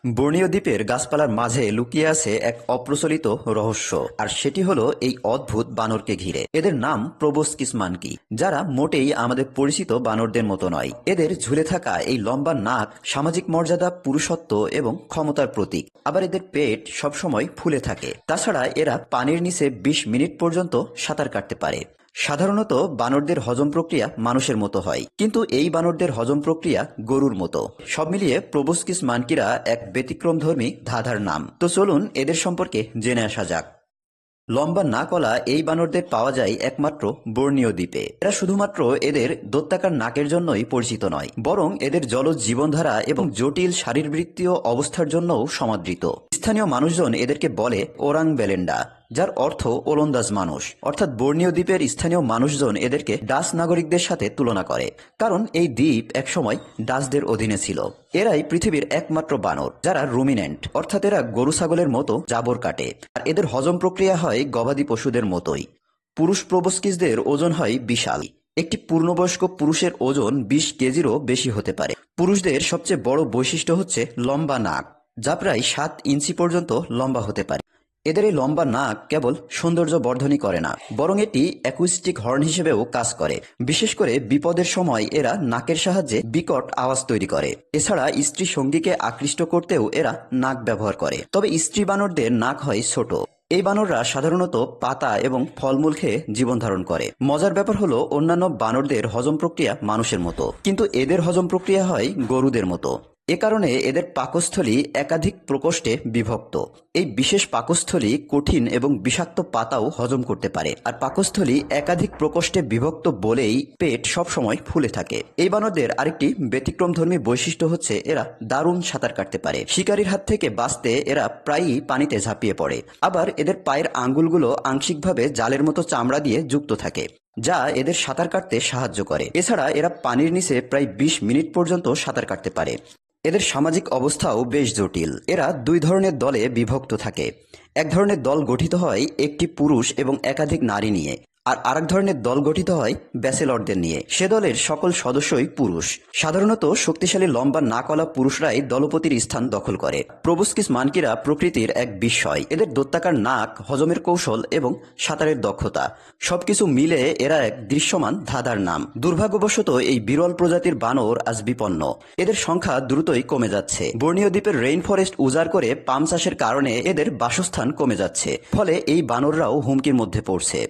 বর্ণীয় দ্বীপের গাছপালার মাঝে লুকিয়ে আছে এক অপ্রচলিত রহস্য, আর সেটি হলো এই অদ্ভুত বানরকে ঘিরে। এদের নাম প্রোবস্কিস মানকি, যারা মোটেই আমাদের পরিচিত বানরদের মতো নয়। এদের ঝুলে থাকা এই লম্বা নাক সামাজিক মর্যাদা, পুরুষত্ব এবং ক্ষমতার প্রতীক। আবার এদের পেট সবসময় ফুলে থাকে। তাছাড়া এরা পানির নিচে 20 মিনিট পর্যন্ত সাঁতার কাটতে পারে। সাধারণত বানরদের হজম প্রক্রিয়া মানুষের মতো হয়, কিন্তু এই বানরদের হজম প্রক্রিয়া গরুর মতো। সব মিলিয়ে প্রোবস্কিস মানকিরা এক ব্যতিক্রমধর্মী ধাঁধার নাম। তো চলুন এদের সম্পর্কে জেনে আসা যাক। লম্বা নাকওয়ালা এই বানরদের পাওয়া যায় একমাত্র বর্ণীয় দ্বীপে। এরা শুধুমাত্র এদের দৈত্যাকার নাকের জন্যই পরিচিত নয়, বরং এদের জলজ জীবনধারা এবং জটিল শারীরবৃত্তীয় অবস্থার জন্যও সমাদৃত। স্থানীয় মানুষজন এদেরকে বলে ওরাং বেলেন্ডা, যার অর্থ ওলন্দাজ মানুষ। অর্থাৎ বর্ণীয় দ্বীপের স্থানীয় মানুষজন এদেরকে ডাচ নাগরিকদের সাথে তুলনা করে, কারণ এই দ্বীপ একসময় ডাচদের অধীনে ছিল। এরাই পৃথিবীর একমাত্র বানর যারা রুমিনেন্ট, অর্থাৎ এরা গরু ছাগলের মতো জাবর কাটে, আর এদের হজম প্রক্রিয়া হয় গবাদি পশুদের মতোই। পুরুষ প্রোবস্কিসদের ওজন হয় বিশাল। একটি পূর্ণবয়স্ক পুরুষের ওজন 20 কেজিরও বেশি হতে পারে। পুরুষদের সবচেয়ে বড় বৈশিষ্ট্য হচ্ছে লম্বা নাক, যা প্রায় 7 ইঞ্চি পর্যন্ত লম্বা হতে পারে। এদের এই লম্বা নাক কেবল সৌন্দর্য বর্ধনই করে না, বরং এটি অ্যাকুস্টিক হর্ন হিসেবেও কাজ করে। বিশেষ করে বিপদের সময় এরা নাকের সাহায্যে বিকট আওয়াজ তৈরি করে। এছাড়া স্ত্রী সঙ্গীকে আকৃষ্ট করতেও এরা নাক ব্যবহার করে। তবে স্ত্রী বানরদের নাক হয় ছোট। এই বানররা সাধারণত পাতা এবং ফলমূল খেয়ে জীবন ধারণ করে। মজার ব্যাপার হলো, অন্যান্য বানরদের হজম প্রক্রিয়া মানুষের মতো, কিন্তু এদের হজম প্রক্রিয়া হয় গরুদের মতো। এ কারণে এদের পাকস্থলী একাধিক প্রকোষ্ঠে বিভক্ত। এই বিশেষ পাকস্থলী কঠিন এবং বিষাক্ত পাতাও হজম করতে পারে। আর পাকস্থলী একাধিক প্রকোষ্ঠে বিভক্ত বলেই পেট সবসময় ফুলে থাকে। এই বানরদের আরেকটি ব্যতিক্রমধর্মী বৈশিষ্ট্য হচ্ছে এরা দারুণ সাঁতার কাটতে পারে। শিকারীর হাত থেকে বাঁচতে এরা প্রায়ই পানিতে ঝাঁপিয়ে পড়ে। আবার এদের পায়ের আঙ্গুলগুলো আংশিকভাবে জালের মতো চামড়া দিয়ে যুক্ত থাকে, যা এদের সাঁতার কাটতে সাহায্য করে। এছাড়া এরা পানির নিচে প্রায় 20 মিনিট পর্যন্ত সাঁতার কাটতে পারে। এদের সামাজিক অবস্থাও বেশ জটিল। এরা 2 ধরনের দলে বিভক্ত থাকে। এক ধরনের দল গঠিত হয় একটি পুরুষ এবং একাধিক নারী নিয়ে, আর আরেক ধরনের দল গঠিত হয় ব্যাচেলরদের নিয়ে। সে দলের সকল সদস্যই পুরুষ। সাধারণত শক্তিশালী লম্বা নাকওয়ালা পুরুষরাই দলপতির স্থান দখল করে। প্রোবস্কিস মানকিরা প্রকৃতির এক বিস্ময়। এদের দৈত্যাকার নাক, হজমের কৌশল এবং সাঁতারের দক্ষতা সবকিছু মিলে এরা এক দৃশ্যমান ধাঁধার নাম। দুর্ভাগ্যবশত এই বিরল প্রজাতির বানর আজ বিপন্ন। এদের সংখ্যা দ্রুতই কমে যাচ্ছে। বর্ণীয় দ্বীপের রেইন ফরেস্ট উজাড় করে পাম চাষের কারণে এদের বাসস্থান কমে যাচ্ছে, ফলে এই বানররাও হুমকির মধ্যে পড়ছে।